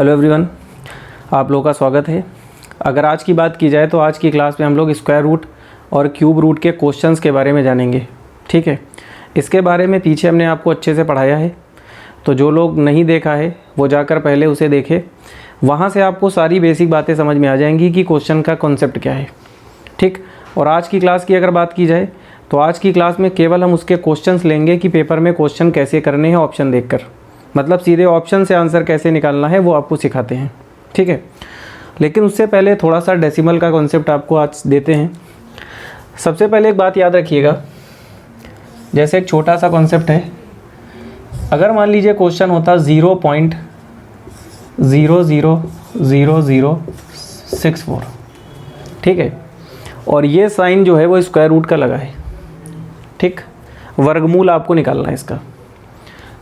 Hello everyone, आप लोगों का स्वागत है। अगर आज की बात की जाए तो आज की क्लास में हम लोग स्क्वायर रूट और क्यूब रूट के क्वेश्चंस के बारे में जानेंगे। ठीक है, इसके बारे में पीछे हमने आपको अच्छे से पढ़ाया है, तो जो लोग नहीं देखा है वो जाकर पहले उसे देखें। वहाँ से आपको सारी बेसिक बातें समझ में आ जाएंगी कि क्वेश्चन का कॉन्सेप्ट क्या है। ठीक, और आज की क्लास की अगर बात की जाए तो आज की क्लास में केवल हम उसके क्वेश्चंस लेंगे कि पेपर में क्वेश्चन कैसे करने हैं ऑप्शन देखकर, मतलब सीधे ऑप्शन से आंसर कैसे निकालना है वो आपको सिखाते हैं। ठीक है, लेकिन उससे पहले थोड़ा सा डेसिमल का कॉन्सेप्ट आपको आज देते हैं। सबसे पहले एक बात याद रखिएगा, जैसे एक छोटा सा कॉन्सेप्ट है। अगर मान लीजिए क्वेश्चन होता 0.000064, ठीक है, और ये साइन जो है वो स्क्वायर रूट का लगा है। ठीक, वर्गमूल आपको निकालना है इसका।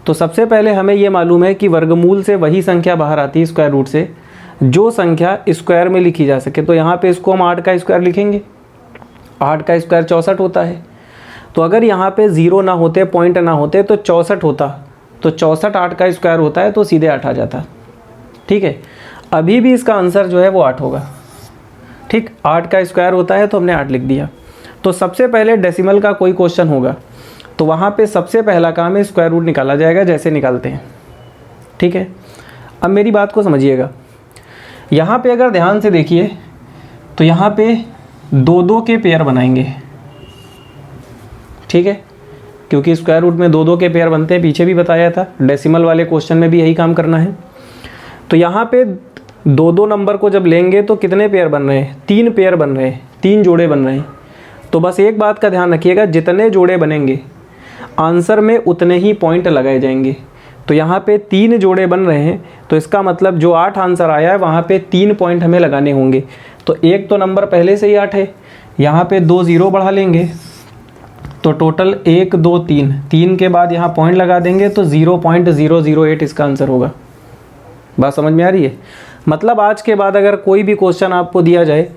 तो सबसे पहले हमें ये मालूम है कि वर्गमूल से वही संख्या बाहर आती है स्क्वायर रूट से जो संख्या स्क्वायर में लिखी जा सके। तो यहाँ पे इसको हम 8 का स्क्वायर लिखेंगे। 8 का स्क्वायर 64 होता है। तो अगर यहाँ पे 0 ना होते, पॉइंट ना होते तो 64 होता, तो 64 8 का स्क्वायर होता है, तो सीधे 8 आ जाता। ठीक है, अभी भी इसका आंसर जो है वो 8 होगा। ठीक, 8 का स्क्वायर होता है तो हमने 8 लिख दिया। तो सबसे पहले डेसिमल का कोई क्वेश्चन होगा तो वहाँ पे सबसे पहला काम है स्क्वायर रूट निकाला जाएगा, जैसे निकालते हैं। ठीक है, अब मेरी बात को समझिएगा। यहाँ पे अगर ध्यान से देखिए तो यहाँ पे 2-2 के पेयर बनाएंगे। ठीक है, क्योंकि स्क्वायर रूट में 2-2 के पेयर बनते हैं, पीछे भी बताया था। डेसिमल वाले क्वेश्चन में भी यही काम करना है। तो यहाँ पे 2-2 नंबर को जब लेंगे तो कितने पेयर बन रहे हैं? 3 पेयर बन रहे हैं, 3 जोड़े बन रहे हैं। तो बस एक बात का ध्यान रखिएगा, जितने जोड़े बनेंगे आंसर में उतने ही पॉइंट लगाए जाएंगे। तो यहाँ पे 3 जोड़े बन रहे हैं, तो इसका मतलब जो 8 आंसर आया है वहाँ पे 3 पॉइंट हमें लगाने होंगे। तो एक तो नंबर पहले से ही 8 है, यहाँ पे 2 0 बढ़ा लेंगे, तो टोटल 1 2 3, 3 के बाद यहाँ पॉइंट लगा देंगे तो 0.008 इसका आंसर होगा। बात समझ में आ रही है? मतलब आज के बाद अगर कोई भी क्वेश्चन आपको दिया जाए,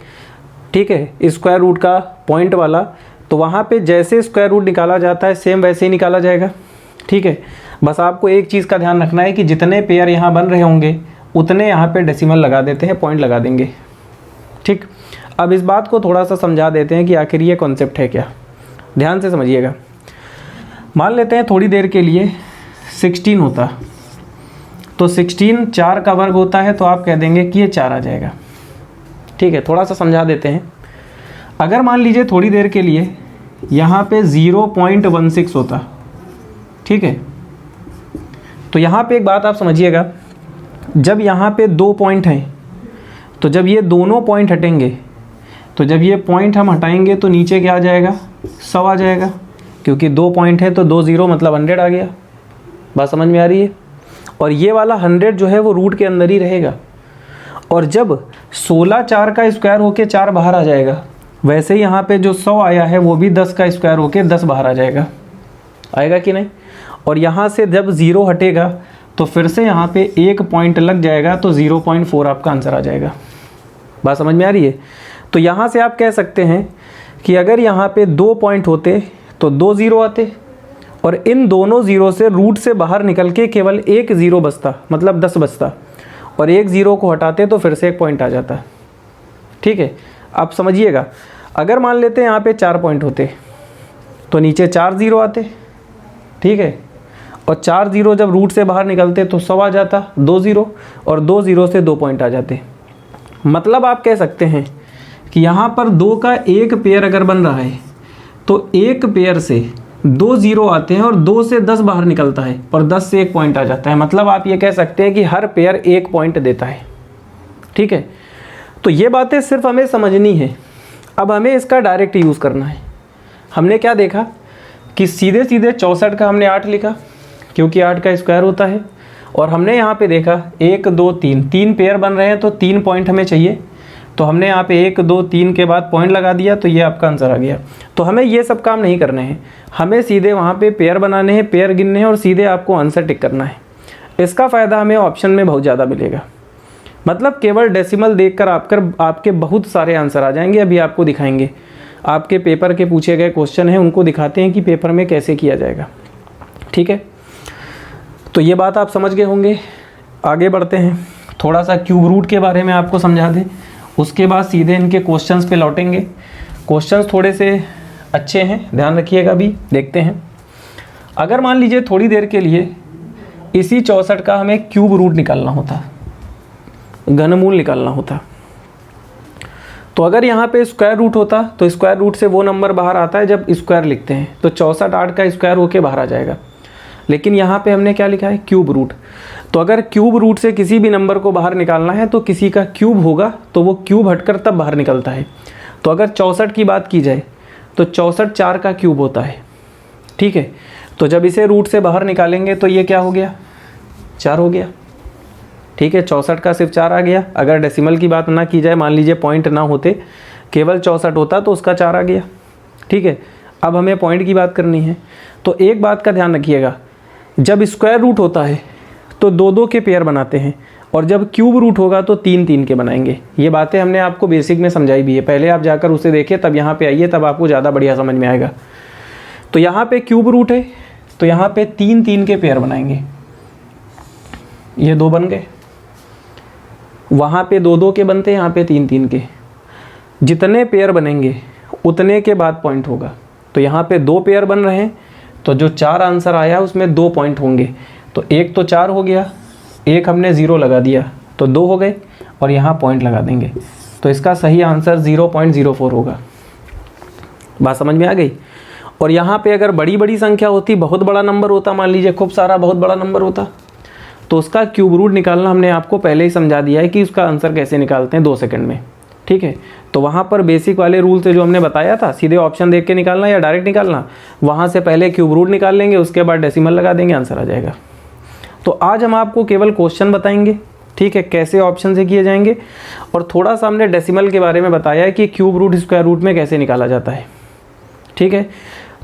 ठीक है, स्क्वायर रूट का पॉइंट वाला, तो वहाँ पे जैसे स्क्वायर रूट निकाला जाता है सेम वैसे ही निकाला जाएगा। ठीक है, बस आपको एक चीज़ का ध्यान रखना है कि जितने पेयर यहाँ बन रहे होंगे उतने यहाँ पे डेसिमल लगा देते हैं, पॉइंट लगा देंगे। ठीक, अब इस बात को थोड़ा सा समझा देते हैं कि आखिर ये कॉन्सेप्ट है क्या। ध्यान से समझिएगा। मान लेते हैं थोड़ी देर के लिए 16 होता, तो 16 4 का वर्ग होता है, तो आप कह देंगे कि ये 4 आ जाएगा। ठीक है, थोड़ा सा समझा देते हैं। अगर मान लीजिए थोड़ी देर के लिए यहाँ पे 0.16 होता, ठीक है, तो यहाँ पे एक बात आप समझिएगा, जब यहाँ पे 2 पॉइंट हैं तो जब ये दोनों पॉइंट हटेंगे, तो जब ये पॉइंट हम हटाएंगे तो नीचे क्या आ जाएगा? 100 आ जाएगा, क्योंकि 2 पॉइंट है तो 2 0 मतलब 100 आ गया। बात समझ में आ रही है? और ये वाला 100 जो है वो रूट के अंदर ही रहेगा। और जब 16 4 का स्क्वायर होके 4 बाहर आ जाएगा, वैसे ही यहाँ पे जो 100 आया है वो भी 10 का स्क्वायर होके 10 बाहर आ जाएगा। आएगा कि नहीं? और यहाँ से जब 0 हटेगा तो फिर से यहाँ पे 1 पॉइंट लग जाएगा, तो 0.4 आपका आंसर आ जाएगा। बात समझ में आ रही है? तो यहाँ से आप कह सकते हैं कि अगर यहाँ पे 2 पॉइंट होते तो 2 0 आते, और इन दोनों 0 से रूट से बाहर निकल के केवल 1 0 बचता, मतलब 10 बचता, और 1 0 को हटाते तो फिर से 1 पॉइंट आ जाता। ठीक है, आप समझिएगा। अगर मान लेते हैं यहाँ पे 4 पॉइंट होते तो नीचे 4 0 आते, ठीक है, और 4 0 जब रूट से बाहर निकलते तो 100 आ जाता, 2 0, और 2 0 से 2 पॉइंट आ जाते। मतलब आप कह सकते हैं कि यहाँ पर 2 का एक पेयर अगर बन रहा है तो एक पेयर से 2 0 आते हैं और 2 से 10 बाहर निकलता है, और 10 से 1 पॉइंट आ जाता है। मतलब आप ये कह सकते हैं कि हर पेयर 1 पॉइंट देता है। ठीक है, तो ये बातें सिर्फ हमें समझनी है। अब हमें इसका डायरेक्ट यूज़ करना है। हमने क्या देखा कि सीधे सीधे 64 का हमने 8 लिखा, क्योंकि 8 का स्क्वायर होता है। और हमने यहाँ पे देखा 1 2 3, 3 पेयर बन रहे हैं तो 3 पॉइंट हमें चाहिए, तो हमने यहाँ पे 1 2 3 के बाद पॉइंट लगा दिया, तो ये आपका आंसर आ गया। तो हमें ये सब काम नहीं करने हैं, हमें सीधे वहाँ पे पेयर बनाने हैं, पेयर गिनने हैं, और सीधे आपको आंसर टिक करना है। इसका फ़ायदा हमें ऑप्शन में बहुत ज़्यादा मिलेगा। मतलब केवल डेसिमल देखकर आपके बहुत सारे आंसर आ जाएंगे। अभी आपको दिखाएंगे, आपके पेपर के पूछे गए क्वेश्चन हैं उनको दिखाते हैं कि पेपर में कैसे किया जाएगा। ठीक है, तो ये बात आप समझ गए होंगे। आगे बढ़ते हैं। थोड़ा सा क्यूब रूट के बारे में आपको समझा दें, उसके बाद सीधे इनके क्वेश्चंस पे लौटेंगे। क्वेश्चंस थोड़े से अच्छे हैं, ध्यान रखिएगा। भी देखते हैं, अगर मान लीजिए थोड़ी देर के लिए इसी 64 का हमें क्यूब रूट निकालना होता, घनमूल निकालना होता, तो अगर यहाँ पे स्क्वायर रूट होता तो स्क्वायर रूट से वो नंबर बाहर आता है जब स्क्वायर लिखते हैं, तो 64 8 का स्क्वायर होके बाहर आ जाएगा। लेकिन यहाँ पे हमने क्या लिखा है, क्यूब रूट। तो अगर क्यूब रूट से किसी भी नंबर को बाहर निकालना है तो किसी का क्यूब होगा, तो वो क्यूब हटकर तब बाहर निकलता है। तो अगर 64 की बात की जाए तो 64 4 का क्यूब होता है, ठीक है। तो जब इसे रूट से बाहर निकालेंगे तो ये क्या हो गया, 4 हो गया, ठीक है। 64 का सिर्फ 4 आ गया। अगर डेसिमल की बात ना की जाए, मान लीजिए पॉइंट ना होते, केवल 64 होता तो उसका 4 आ गया, ठीक है। अब हमें पॉइंट की बात करनी है, तो एक बात का ध्यान रखिएगा, जब स्क्वायर रूट होता है तो 2-2 के पेयर बनाते हैं, और जब क्यूब रूट होगा तो 3-3 के बनाएंगे। ये बातें हमने आपको बेसिक में समझाई भी है, पहले आप जाकर उसे देखिए, तब यहाँ पे आइए, तब आपको ज़्यादा बढ़िया समझ में आएगा। तो यहाँ पे क्यूब रूट है, तो यहाँ पे 3-3 के पेयर बनाएंगे, ये 2 बन गए। वहाँ पे 2-2 के बनते हैं, यहाँ पे 3-3 के। जितने पेयर बनेंगे उतने के बाद पॉइंट होगा। तो यहाँ पे 2 पेयर बन रहे हैं, तो जो 4 आंसर आया उसमें 2 पॉइंट होंगे। तो एक तो 4 हो गया, एक हमने 0 लगा दिया तो 2 हो गए, और यहाँ पॉइंट लगा देंगे। तो इसका सही आंसर 0.04 होगा। बात समझ में आ गई। और यहाँ पे अगर बड़ी बड़ी संख्या होती, बहुत बड़ा नंबर होता, मान लीजिए खूब सारा बहुत बड़ा नंबर होता, तो उसका क्यूब रूट निकालना हमने आपको पहले ही समझा दिया है कि उसका आंसर कैसे निकालते हैं 2 सेकंड में, ठीक है। तो वहाँ पर बेसिक वाले रूल से जो हमने बताया था, सीधे ऑप्शन देख के निकालना या डायरेक्ट निकालना, वहाँ से पहले क्यूब रूट निकाल लेंगे, उसके बाद डेसिमल लगा देंगे, आंसर आ जाएगा। तो आज हम आपको केवल क्वेश्चन बताएंगे, ठीक है, कैसे ऑप्शन से किए जाएंगे, और थोड़ा सा हमने डेसिमल के बारे में बताया है कि क्यूब रूट स्क्वायर रूट में कैसे निकाला जाता है, ठीक है।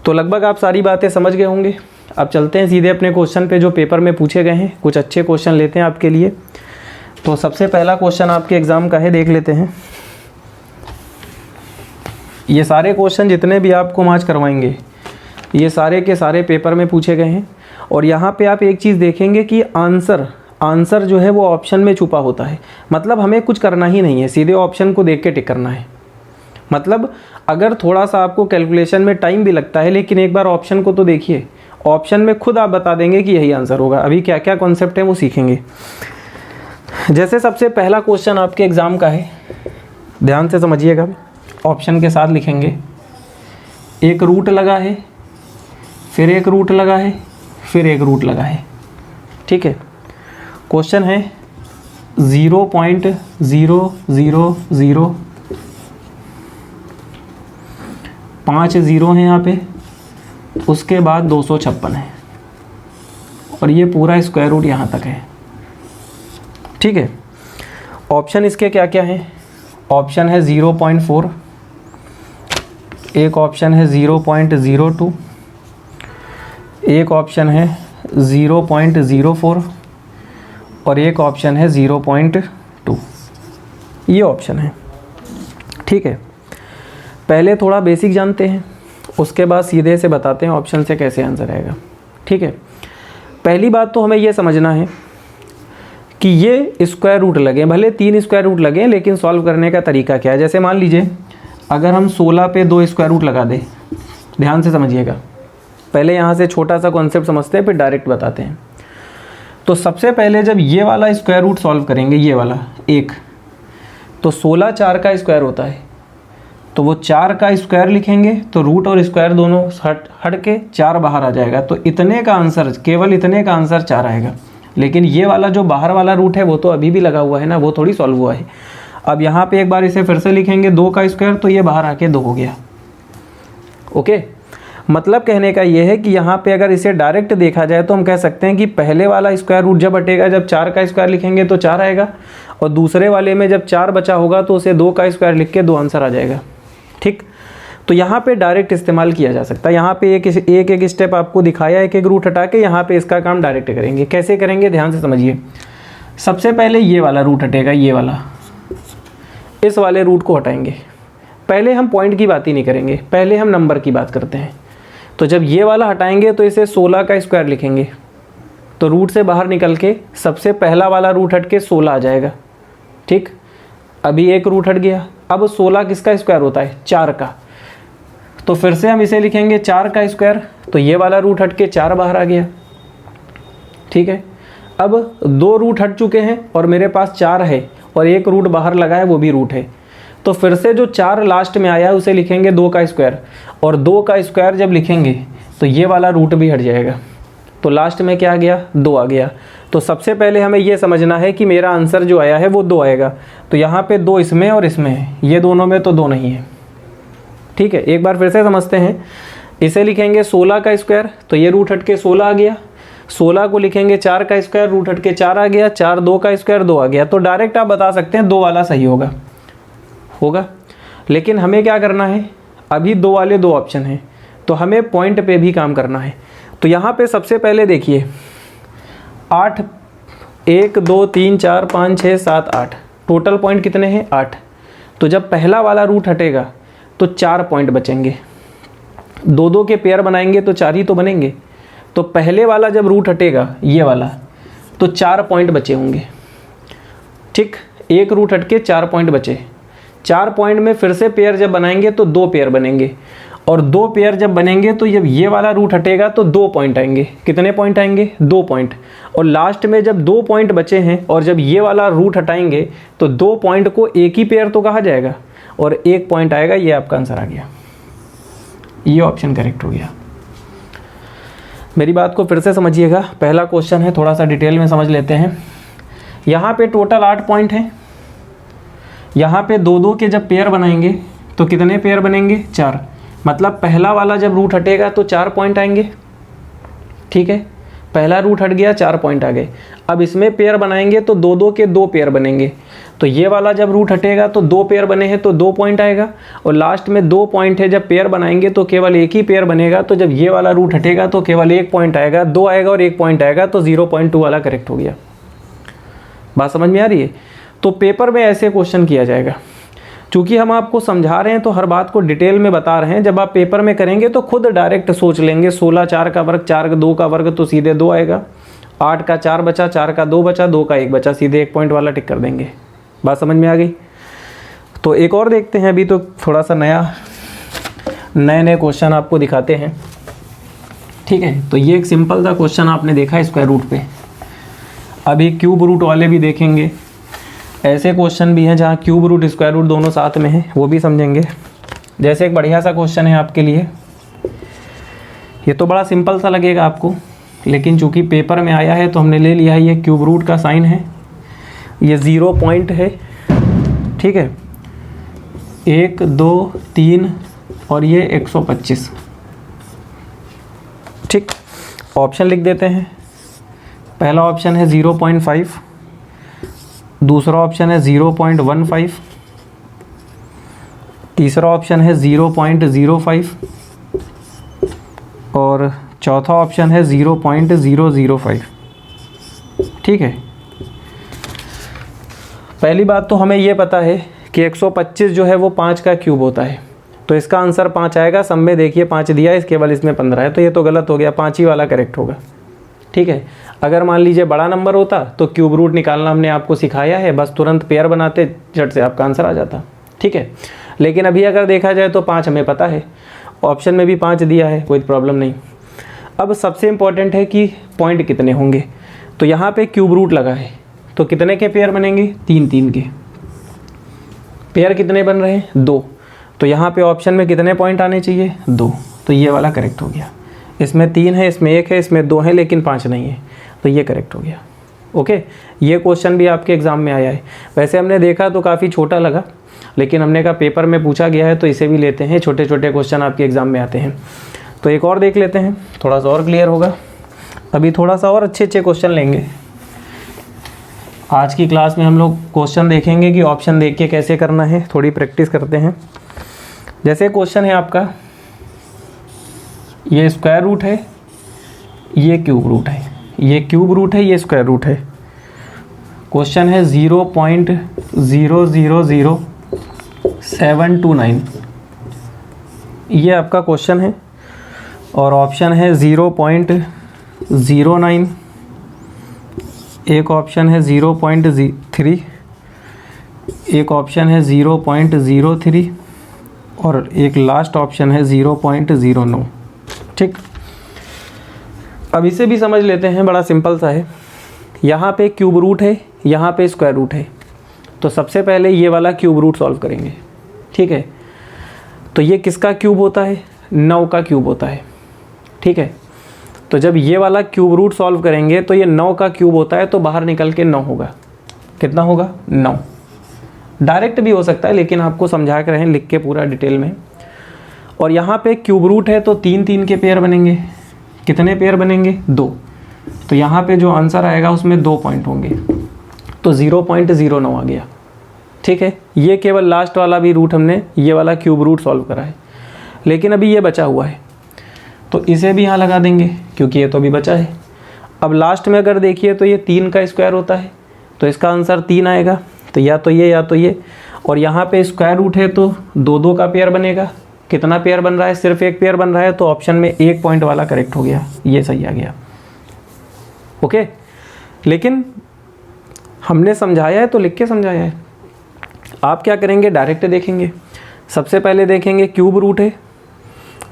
तो लगभग आप सारी बातें समझ गए होंगे। अब चलते हैं सीधे अपने क्वेश्चन पे जो पेपर में पूछे गए हैं। कुछ अच्छे क्वेश्चन लेते हैं आपके लिए। तो सबसे पहला क्वेश्चन आपके एग्ज़ाम का है, देख लेते हैं। ये सारे क्वेश्चन जितने भी आपको हम आज करवाएंगे, ये सारे के सारे पेपर में पूछे गए हैं। और यहाँ पे आप एक चीज़ देखेंगे कि आंसर जो है वो ऑप्शन में छुपा होता है। मतलब हमें कुछ करना ही नहीं है, सीधे ऑप्शन को देख के टिक करना है। मतलब अगर थोड़ा सा आपको कैलकुलेशन में टाइम भी लगता है, लेकिन एक बार ऑप्शन को तो देखिए, ऑप्शन में खुद आप बता देंगे कि यही आंसर होगा। अभी क्या क्या कॉन्सेप्ट है वो सीखेंगे। जैसे सबसे पहला क्वेश्चन आपके एग्ज़ाम का है, ध्यान से समझिएगा, ऑप्शन के साथ लिखेंगे। एक रूट लगा है, फिर एक रूट लगा है, फिर एक रूट लगा है, ठीक है। क्वेश्चन है 0.000 5 0 हैं यहाँ पे, उसके बाद 256 है, और ये पूरा स्क्वायर रूट यहाँ तक है, ठीक है। ऑप्शन इसके क्या क्या हैं? ऑप्शन है 0.4, एक ऑप्शन है 0.02, एक ऑप्शन है 0.04 और एक ऑप्शन है 0.2। ये ऑप्शन है, ठीक है। पहले थोड़ा बेसिक जानते हैं, उसके बाद सीधे से बताते हैं ऑप्शन से कैसे आंसर आएगा, ठीक है। पहली बात तो हमें ये समझना है कि ये स्क्वायर रूट लगे, भले 3 स्क्वायर रूट लगे, लेकिन सॉल्व करने का तरीका क्या है। जैसे मान लीजिए अगर हम 16 पे 2 स्क्वायर रूट लगा दें, ध्यान से समझिएगा, पहले यहाँ से छोटा सा कॉन्सेप्ट समझते हैं, फिर डायरेक्ट बताते हैं। तो सबसे पहले जब ये वाला स्क्वायर रूट सॉल्व करेंगे, ये वाला एक, तो 16 4 का स्क्वायर होता है, तो वो 4 का स्क्वायर लिखेंगे, तो रूट और स्क्वायर दोनों हट के 4 बाहर आ जाएगा। तो इतने का आंसर, केवल इतने का आंसर 4 आएगा। लेकिन ये वाला जो बाहर वाला रूट है वो तो अभी भी लगा हुआ है ना, वो थोड़ी सॉल्व हुआ है। अब यहाँ पे एक बार इसे फिर से लिखेंगे 2 का स्क्वायर, तो ये बाहर आके 2 हो गया, ओके। मतलब कहने का ये है कि यहाँ पे अगर इसे डायरेक्ट देखा जाए तो हम कह सकते हैं कि पहले वाला स्क्वायर रूट जब हटेगा, जब 4 का स्क्वायर लिखेंगे तो 4 आएगा, और दूसरे वाले में जब 4 बचा होगा तो उसे 2 का स्क्वायर लिख के 2 आंसर आ जाएगा, ठीक। तो यहाँ पे डायरेक्ट इस्तेमाल किया जा सकता है। यहाँ पे एक स्टेप आपको दिखाया, एक रूट हटा के यहाँ पे इसका काम डायरेक्ट करेंगे। कैसे करेंगे, ध्यान से समझिए। सबसे पहले ये वाला रूट हटेगा, ये वाला, इस वाले रूट को हटाएंगे। पहले हम पॉइंट की बात ही नहीं करेंगे, पहले हम नंबर की बात करते हैं। तो जब ये वाला हटाएंगे तो इसे 16 का स्क्वायर लिखेंगे, तो रूट से बाहर निकल के सबसे पहला वाला रूट हट के 16 आ जाएगा। ठीक, अभी एक रूट हट गया। अब 16 किसका स्क्वायर होता है? 4 का। तो फिर से हम इसे लिखेंगे 4 का स्क्वायर, तो ये वाला रूट हट के 4 बाहर आ गया। ठीक है, अब 2 रूट हट चुके हैं और मेरे पास 4 है और एक रूट बाहर लगा है, वो भी रूट है। तो फिर से जो 4 लास्ट में आया है उसे लिखेंगे 2 का स्क्वायर, और 2 का स्क्वायर जब लिखेंगे तो ये वाला रूट भी हट जाएगा। तो लास्ट में क्या आ गया? 2 आ गया। तो सबसे पहले हमें ये समझना है कि मेरा आंसर जो आया है वो 2 आएगा। तो यहाँ पे 2 इसमें और इसमें है, ये दोनों में तो 2 नहीं है। ठीक है, एक बार फिर से समझते हैं। इसे लिखेंगे 16 का स्क्वायर, तो ये रूट हट के 16 आ गया। 16 को लिखेंगे 4 का स्क्वायर, रूट हट के 4 आ गया। 4 2 का स्क्वायर 2 आ गया। तो डायरेक्ट आप बता सकते हैं 2 वाला सही होगा। लेकिन हमें क्या करना है? अभी 2 वाले 2 ऑप्शन हैं, तो हमें पॉइंट पे भी काम करना है। तो यहाँ पे सबसे पहले देखिए 8, 1 2 3 4 5 6 7 8, टोटल पॉइंट कितने हैं? 8। तो जब पहला वाला रूट हटेगा तो 4 पॉइंट बचेंगे। 2 के पेयर बनाएंगे तो 4 ही तो बनेंगे। तो पहले वाला जब रूट हटेगा, ये वाला, तो 4 पॉइंट बचे होंगे। ठीक, एक रूट हट के 4 पॉइंट बचे। 4 पॉइंट में फिर से पेयर जब बनाएंगे तो 2 पेयर बनेंगे, और 2 पेयर जब बनेंगे तो जब ये वाला रूट हटेगा तो 2 पॉइंट आएंगे। कितने पॉइंट आएंगे? 2 पॉइंट। और लास्ट में जब 2 पॉइंट बचे हैं और जब ये वाला रूट हटाएंगे तो 2 पॉइंट को एक ही पेयर तो कहा जाएगा, और 1 पॉइंट आएगा। ये आपका आंसर आ गया, ये ऑप्शन करेक्ट हो गया। मेरी बात को फिर से समझिएगा। पहला क्वेश्चन है, थोड़ा सा डिटेल में समझ लेते हैं। यहाँ पे टोटल 8 पॉइंट हैं। यहाँ पे 2 के जब पेयर बनाएंगे तो कितने पेयर बनेंगे? 4। मतलब पहला वाला जब रूट हटेगा तो 4 पॉइंट आएंगे। ठीक है, पहला रूट हट गया, 4 पॉइंट आ गए। अब इसमें पेयर बनाएंगे तो 2 के 2 पेयर बनेंगे। तो ये वाला जब रूट हटेगा तो 2 पेयर बने हैं तो 2 पॉइंट आएगा, और लास्ट में 2 पॉइंट है। जब पेयर बनाएंगे तो केवल एक ही पेयर बनेगा। तो जब ये वाला रूट हटेगा तो केवल 1 पॉइंट आएगा, 2 आएगा और 1 पॉइंट आएगा। तो 0.2 वाला करेक्ट हो गया। बात समझ में आ रही है? तो पेपर में ऐसे क्वेश्चन किया जाएगा। चूँकि हम आपको समझा रहे हैं तो हर बात को डिटेल में बता रहे हैं। जब आप पेपर में करेंगे तो खुद डायरेक्ट सोच लेंगे। 16 4 का वर्ग, 4 2 का वर्ग, तो सीधे 2 आएगा। 8 का 4 बचा, 4 का 2 बचा, 2 का 1 बचा, सीधे 1 पॉइंट वाला टिक कर देंगे। बात समझ में आ गई? तो एक और देखते हैं। अभी तो थोड़ा सा नए क्वेश्चन आपको दिखाते हैं। ठीक है, तो ये एक सिंपल सा क्वेश्चन आपने देखा स्क्वायर रूट पे। अभी क्यूब रूट वाले भी देखेंगे। ऐसे क्वेश्चन भी हैं जहाँ क्यूब रूट स्क्वायर रूट दोनों साथ में हैं, वो भी समझेंगे। जैसे एक बढ़िया सा क्वेश्चन है आपके लिए। ये तो बड़ा सिंपल सा लगेगा आपको, लेकिन चूँकि पेपर में आया है तो हमने ले लिया है। ये क्यूब रूट का साइन है, ये 0 पॉइंट है। ठीक है, 1 2 3 और ये 125। ठीक, ऑप्शन लिख देते हैं। पहला ऑप्शन है 0.5, दूसरा ऑप्शन है 0.15, तीसरा ऑप्शन है 0.05 और चौथा ऑप्शन है 0.005। ठीक है, पहली बात तो हमें ये पता है कि 125 जो है वो 5 का क्यूब होता है, तो इसका आंसर 5 आएगा। सब में देखिए 5 दिया है, केवल इसमें 15 है, तो ये तो गलत हो गया। 5 ही वाला करेक्ट होगा। ठीक है, अगर मान लीजिए बड़ा नंबर होता तो क्यूब रूट निकालना हमने आपको सिखाया है, बस तुरंत पेयर बनाते, झट से आपका आंसर आ जाता। ठीक है, लेकिन अभी अगर देखा जाए तो 5 हमें पता है, ऑप्शन में भी 5 दिया है, कोई प्रॉब्लम नहीं। अब सबसे इम्पॉर्टेंट है कि पॉइंट कितने होंगे। तो यहाँ पे क्यूब रूट लगा है, तो कितने के पेयर बनेंगे? 3 के। पेयर कितने बन रहे हैं? 2। तो यहाँ पे ऑप्शन में कितने पॉइंट आने चाहिए? 2। तो ये वाला करेक्ट हो गया। इसमें 3 है, इसमें 1 है, इसमें 2 है, लेकिन 5 नहीं है, तो ये करेक्ट हो गया। ओके, ये क्वेश्चन भी आपके एग्ज़ाम में आया है। वैसे हमने देखा तो काफ़ी छोटा लगा, लेकिन हमने कहा पेपर में पूछा गया है तो इसे भी लेते हैं। छोटे छोटे क्वेश्चन आपके एग्ज़ाम में आते हैं। तो एक और देख लेते हैं, थोड़ा सा और क्लियर होगा। अभी थोड़ा सा और अच्छे क्वेश्चन लेंगे। आज की क्लास में हम लोग क्वेश्चन देखेंगे कि ऑप्शन देख के कैसे करना है, थोड़ी प्रैक्टिस करते हैं। जैसे क्वेश्चन है आपका, ये स्क्वायर रूट है, ये क्यूब रूट है, ये क्यूब रूट है, ये स्क्वायर रूट है। क्वेश्चन है 0.000729, ये आपका क्वेश्चन है। और ऑप्शन है 0.09, एक ऑप्शन है 0.3, एक ऑप्शन है 0.03 और एक लास्ट ऑप्शन है 0.09। ठीक, अब इसे भी समझ लेते हैं, बड़ा सिंपल सा है। यहाँ पे क्यूब रूट है, यहाँ पे स्क्वायर रूट है, तो सबसे पहले ये वाला क्यूब रूट सॉल्व करेंगे। ठीक है, तो ये किसका क्यूब होता है? 9 का क्यूब होता है। ठीक है, तो जब ये वाला क्यूब रूट सॉल्व करेंगे तो ये 9 का क्यूब होता है, तो बाहर निकल के 9 होगा। कितना होगा? 9। डायरेक्ट भी हो सकता है, लेकिन आपको समझा के रहें लिख के पूरा डिटेल में। और यहाँ पे क्यूब रूट है तो 3 के पेयर बनेंगे। कितने पेयर बनेंगे? 2। तो यहाँ पे जो आंसर आएगा उसमें 2 पॉइंट होंगे, तो 0.09 आ गया। ठीक है, ये केवल लास्ट वाला भी रूट हमने ये वाला क्यूब रूट सॉल्व करा है, लेकिन अभी ये बचा हुआ है तो इसे भी यहाँ लगा देंगे क्योंकि ये तो अभी बचा है। अब लास्ट में अगर देखिए तो ये 3 का स्क्वायर होता है, तो इसका आंसर 3 आएगा। तो या तो ये या तो ये, और यहाँ पे स्क्वायर रूट है तो 2 का पेयर बनेगा। कितना पेयर बन रहा है? सिर्फ एक पेयर बन रहा है, तो ऑप्शन में 1 पॉइंट वाला करेक्ट हो गया, ये सही आ गया। ओके, लेकिन हमने समझाया है तो लिख के समझाया है। आप क्या करेंगे? डायरेक्ट देखेंगे। सबसे पहले देखेंगे क्यूब रूट है,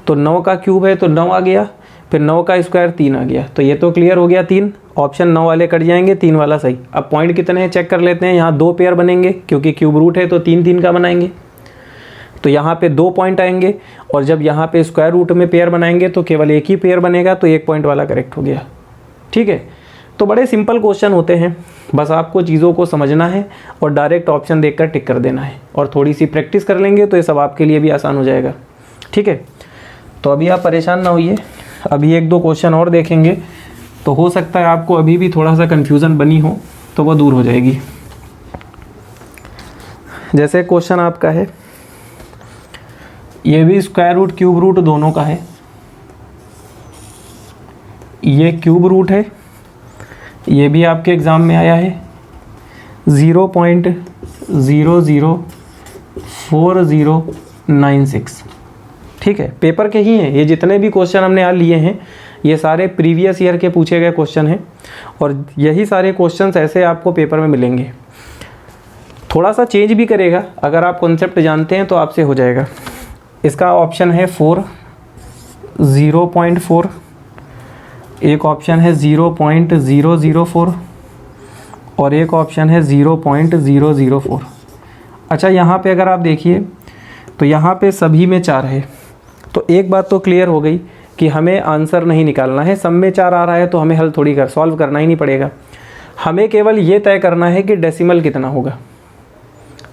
तो 9 का क्यूब है तो 9 आ गया, फिर 9 का स्क्वायर 3 आ गया, तो ये तो क्लियर हो गया 3। ऑप्शन 9 वाले कट जाएंगे, 3 वाला सही। अब पॉइंट कितने हैं चेक कर लेते हैं। यहाँ 2 पेयर बनेंगे क्योंकि क्यूब रूट है तो 3 का बनाएंगे, तो यहाँ पे 2 पॉइंट आएंगे। और जब यहाँ पे स्क्वायर रूट में पेयर बनाएंगे तो केवल एक ही पेयर बनेगा, तो 1 पॉइंट वाला करेक्ट हो गया। ठीक है, तो बड़े सिंपल क्वेश्चन होते हैं, बस आपको चीज़ों को समझना है और डायरेक्ट ऑप्शन देखकर टिक कर देना है, और थोड़ी सी प्रैक्टिस कर लेंगे तो ये सब आपके लिए भी आसान हो जाएगा। ठीक है, तो अभी आप परेशान ना होइए, अभी 1-2 क्वेश्चन और देखेंगे, तो हो सकता है आपको अभी भी थोड़ा सा कन्फ्यूज़न बनी हो तो वो दूर हो जाएगी। जैसे क्वेश्चन आपका है, ये भी स्क्वायर रूट क्यूब रूट दोनों का है। ये क्यूब रूट है, ये भी आपके एग्ज़ाम में आया है 0.004096। ठीक है, पेपर के ही हैं ये। जितने भी क्वेश्चन हमने आज लिए हैं ये सारे प्रीवियस ईयर के पूछे गए क्वेश्चन हैं, और यही सारे क्वेश्चंस ऐसे आपको पेपर में मिलेंगे। थोड़ा सा चेंज भी करेगा, अगर आप कॉन्सेप्ट जानते हैं तो आपसे हो जाएगा। इसका ऑप्शन है 4, 0.4, एक ऑप्शन है 0.004 और एक ऑप्शन है 0.004। अच्छा, यहाँ पे अगर आप देखिए तो यहाँ पे सभी में 4 है, तो एक बात तो क्लियर हो गई कि हमें आंसर नहीं निकालना है। सब में 4 आ रहा है तो हमें हल थोड़ी सॉल्व करना ही नहीं पड़ेगा। हमें केवल ये तय करना है कि डेसिमल कितना होगा,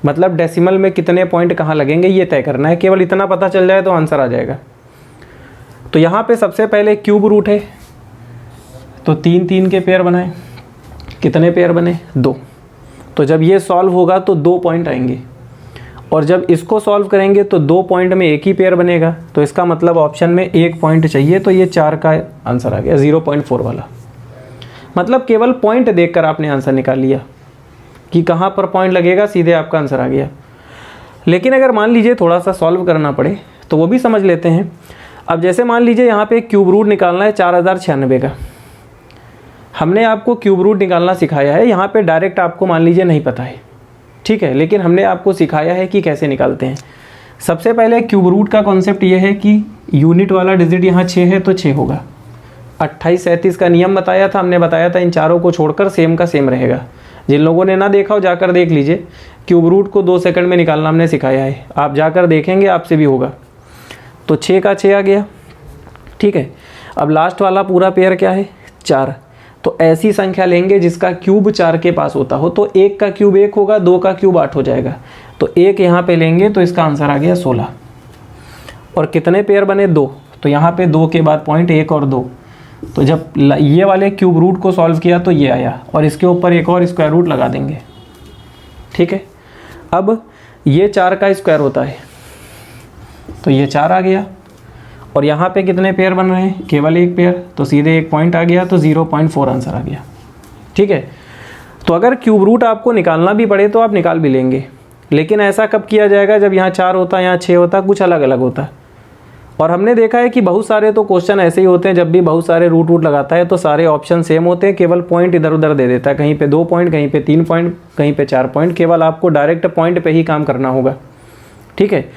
मतलब डेसिमल में कितने पॉइंट कहाँ लगेंगे, ये तय करना है। केवल इतना पता चल जाए तो आंसर आ जाएगा। तो यहाँ पे सबसे पहले क्यूब रूट है, तो 3 के पेयर बनाए। कितने पेयर बने? 2। तो जब ये सॉल्व होगा तो 2 पॉइंट आएंगे, और जब इसको सॉल्व करेंगे तो 2 पॉइंट में एक ही पेयर बनेगा, तो इसका मतलब ऑप्शन में 1 पॉइंट चाहिए, तो ये 4 का आंसर आ गया, 0.4 वाला। मतलब केवल पॉइंट देखकर आपने आंसर निकाल लिया कि कहाँ पर पॉइंट लगेगा, सीधे आपका आंसर आ गया। लेकिन अगर मान लीजिए थोड़ा सा सॉल्व करना पड़े तो वो भी समझ लेते हैं। अब जैसे मान लीजिए यहाँ पे क्यूब रूट निकालना है 4096 का। हमने आपको क्यूब रूट निकालना सिखाया है, यहाँ पे डायरेक्ट आपको मान लीजिए नहीं पता है, ठीक है, लेकिन हमने आपको सिखाया है कि कैसे निकालते हैं। सबसे पहले क्यूब रूट का कॉन्सेप्ट ये है कि यूनिट वाला डिजिट यहाँ 6 है तो 6 होगा। 28, 37 का नियम बताया था, हमने बताया था इन चारों को छोड़कर सेम का सेम रहेगा। जिन लोगों ने ना देखा हो जाकर देख लीजिए, क्यूब रूट को 2 सेकंड में निकालना हमने सिखाया है, आप जाकर देखेंगे आपसे भी होगा। तो 6 का 6 आ गया, ठीक है। अब लास्ट वाला पूरा पेयर क्या है? 4। तो ऐसी संख्या लेंगे जिसका क्यूब 4 के पास होता हो, तो 1 का क्यूब 1 होगा, 2 का क्यूब 8 हो जाएगा, तो 1 यहाँ पे लेंगे तो इसका आंसर आ गया 16। और कितने पेयर बने? 2। तो यहाँ पे 2 के बाद पॉइंट 1 और 2, तो जब ये वाले क्यूब रूट को सॉल्व किया तो ये आया, और इसके ऊपर एक और स्क्वायर रूट लगा देंगे, ठीक है। अब ये 4 का स्क्वायर होता है, तो ये 4 आ गया, और यहाँ पे कितने पेयर बन रहे हैं? केवल 1 पेयर, तो सीधे 1 पॉइंट आ गया, तो 0.4 आंसर आ गया, ठीक है। तो अगर क्यूब रूट आपको निकालना भी पड़े तो आप निकाल भी लेंगे, लेकिन ऐसा कब किया जाएगा? जब यहाँ 4 होता, यहाँ 6 होता, कुछ अलग अलग होता। और हमने देखा है कि बहुत सारे तो क्वेश्चन ऐसे ही होते हैं, जब भी बहुत सारे रूट वूट लगाता है तो सारे ऑप्शन सेम होते हैं, केवल पॉइंट इधर उधर दे देता है, कहीं पे 2 पॉइंट, कहीं पे 3 पॉइंट, कहीं पे 4 पॉइंट। केवल आपको डायरेक्ट पॉइंट पे ही काम करना होगा, ठीक है।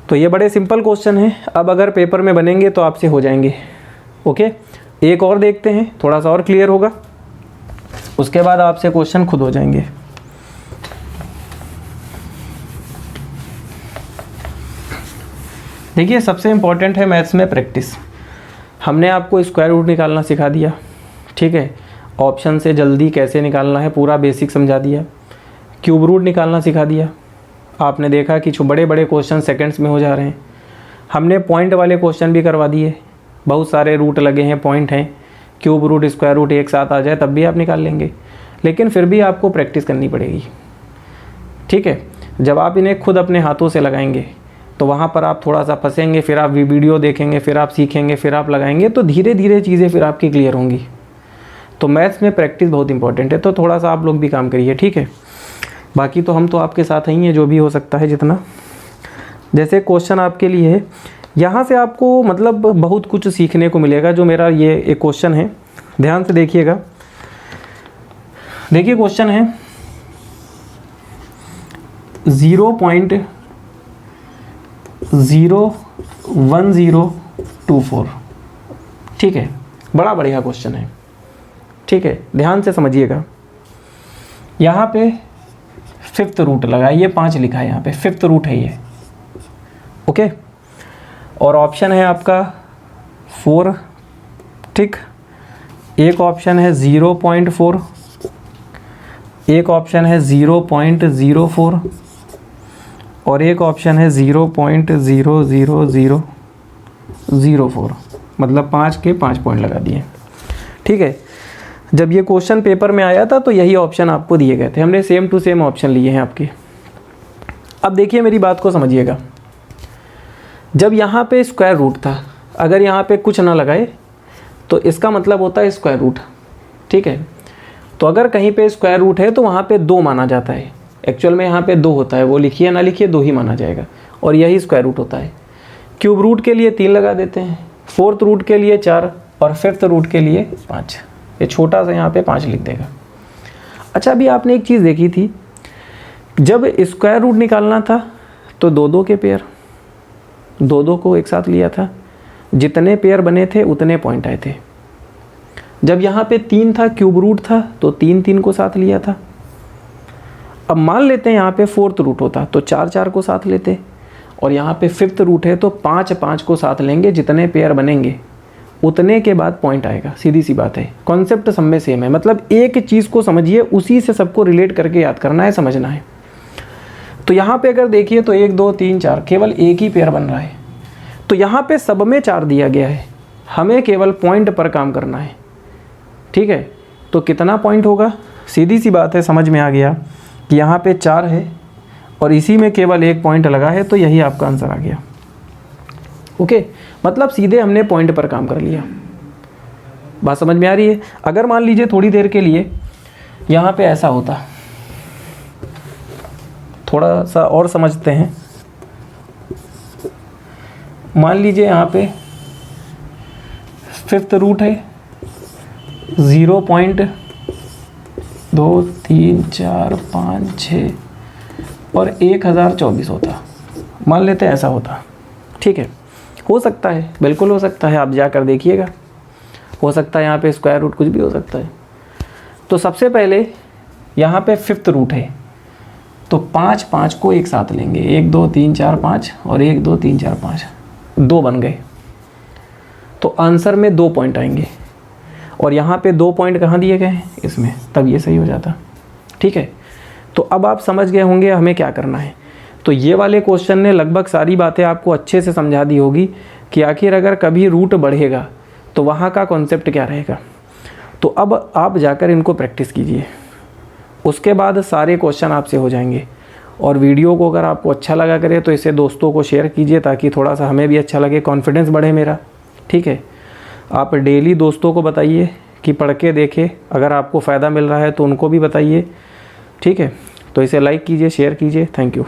तो ये बड़े सिंपल क्वेश्चन हैं, अब अगर पेपर में बनेंगे तो आपसे हो जाएंगे। ओके, एक और देखते हैं, थोड़ा सा और क्लियर होगा, उसके बाद आपसे क्वेश्चन खुद हो जाएंगे। देखिए, सबसे इम्पॉर्टेंट है मैथ्स में प्रैक्टिस। हमने आपको स्क्वायर रूट निकालना सिखा दिया, ठीक है, ऑप्शन से जल्दी कैसे निकालना है पूरा बेसिक समझा दिया, क्यूब रूट निकालना सिखा दिया। आपने देखा कि जो बड़े बड़े क्वेश्चन सेकंड्स में हो जा रहे हैं। हमने पॉइंट वाले क्वेश्चन भी करवा दिए, बहुत सारे रूट लगे हैं, पॉइंट हैं, क्यूब रूट स्क्वायर रूट एक साथ आ जाए तब भी आप निकाल लेंगे, लेकिन फिर भी आपको प्रैक्टिस करनी पड़ेगी, ठीक है। जब आप इन्हें खुद अपने हाथों से लगाएंगे तो वहाँ पर आप थोड़ा सा फंसेंगे, फिर आप वीडियो देखेंगे, फिर आप सीखेंगे, फिर आप लगाएंगे, तो धीरे धीरे चीज़ें फिर आपकी क्लियर होंगी। तो मैथ्स में प्रैक्टिस बहुत इंपॉर्टेंट है, तो थोड़ा सा आप लोग भी काम करिए, ठीक है। बाकी तो हम तो आपके साथ ही हैं, जो भी हो सकता है जितना। जैसे क्वेश्चन आपके लिए है, यहाँ से आपको मतलब बहुत कुछ सीखने को मिलेगा। जो मेरा ये एक क्वेश्चन है, ध्यान से देखिएगा। देखिए क्वेश्चन है 0.01024, ठीक है, बड़ा बढ़िया क्वेश्चन है, ठीक है, ध्यान से समझिएगा। यहाँ पे 5th रूट लगा है, ये 5 लिखा है, यहाँ पे 5th रूट है ये, ओके। और ऑप्शन है आपका 4, ठीक। एक ऑप्शन है 0.4, एक ऑप्शन है 0.04 और एक ऑप्शन है 0.00004, मतलब 5 के 5 पॉइंट लगा दिए, ठीक है। जब ये क्वेश्चन पेपर में आया था तो यही ऑप्शन आपको दिए गए थे, हमने सेम टू सेम ऑप्शन लिए हैं आपके। अब देखिए मेरी बात को समझिएगा, जब यहाँ पे स्क्वायर रूट था, अगर यहाँ पे कुछ ना लगाए तो इसका मतलब होता है स्क्वायर रूट, ठीक है। तो अगर कहीं पे स्क्वायर रूट है तो वहाँ पे 2 माना जाता है, एक्चुअल में यहाँ पे 2 होता है, वो लिखिए ना लिखिए 2 ही माना जाएगा, और यही स्क्वायर रूट होता है। क्यूब रूट के लिए 3 लगा देते हैं, 4th रूट के लिए 4 और 5th रूट के लिए 5, ये छोटा सा यहाँ पे 5 लिख देगा। अच्छा, अभी आपने एक चीज़ देखी थी, जब स्क्वायर रूट निकालना था तो 2-2 के पेयर, 2-2 को एक साथ लिया था, जितने पेयर बने थे उतने पॉइंट आए थे। जब यहाँ पे 3 था, क्यूब रूट था, तो 3-3 को साथ लिया था। अब मान लेते हैं यहाँ पे 4th रूट होता तो 4-4 को साथ लेते, और यहाँ पे 5th रूट है तो 5-5 को साथ लेंगे, जितने पेयर बनेंगे उतने के बाद पॉइंट आएगा। सीधी सी बात है, कॉन्सेप्ट सब में सेम है, मतलब एक चीज़ को समझिए, उसी से सबको रिलेट करके याद करना है, समझना है। तो यहाँ पे अगर देखिए तो 1 2 3 4 केवल एक ही पेयर बन रहा है, तो यहाँ पे सब में 4 दिया गया है, हमें केवल पॉइंट पर काम करना है, ठीक है। तो कितना पॉइंट होगा, सीधी सी बात है, समझ में आ गया कि यहाँ पे 4 है और इसी में केवल 1 पॉइंट लगा है, तो यही आपका आंसर आ गया, ओके। मतलब सीधे हमने पॉइंट पर काम कर लिया। बात समझ में आ रही है। अगर मान लीजिए थोड़ी देर के लिए यहाँ पे ऐसा होता, थोड़ा सा और समझते हैं, मान लीजिए यहाँ पे 5th रूट है 0.2345 और 1024 होता, मान लेते हैं ऐसा होता, ठीक है। हो सकता है, बिल्कुल हो सकता है, आप जाकर देखिएगा, हो सकता है यहाँ पे स्क्वायर रूट, कुछ भी हो सकता है। तो सबसे पहले यहाँ पे 5th रूट है, तो 5-5 को एक साथ लेंगे, 1 2 3 4 5 और 1 2 3 4 5, 2 बन गए, तो आंसर में 2 पॉइंट आएंगे, और यहाँ पे 2 पॉइंट कहाँ दिए गए हैं, इसमें, तब ये सही हो जाता, ठीक है। तो अब आप समझ गए होंगे हमें क्या करना है। तो ये वाले क्वेश्चन ने लगभग सारी बातें आपको अच्छे से समझा दी होगी कि आखिर अगर कभी रूट बढ़ेगा तो वहाँ का कॉन्सेप्ट क्या रहेगा। तो अब आप जाकर इनको प्रैक्टिस कीजिए, उसके बाद सारे क्वेश्चन आपसे हो जाएंगे। और वीडियो को अगर आपको अच्छा लगा करे तो इसे दोस्तों को शेयर कीजिए, ताकि थोड़ा सा हमें भी अच्छा लगे, कॉन्फिडेंस बढ़े मेरा, ठीक है। आप डेली दोस्तों को बताइए कि पढ़ के देखें, अगर आपको फ़ायदा मिल रहा है तो उनको भी बताइए, ठीक है। तो इसे लाइक कीजिए, शेयर कीजिए। Thank you.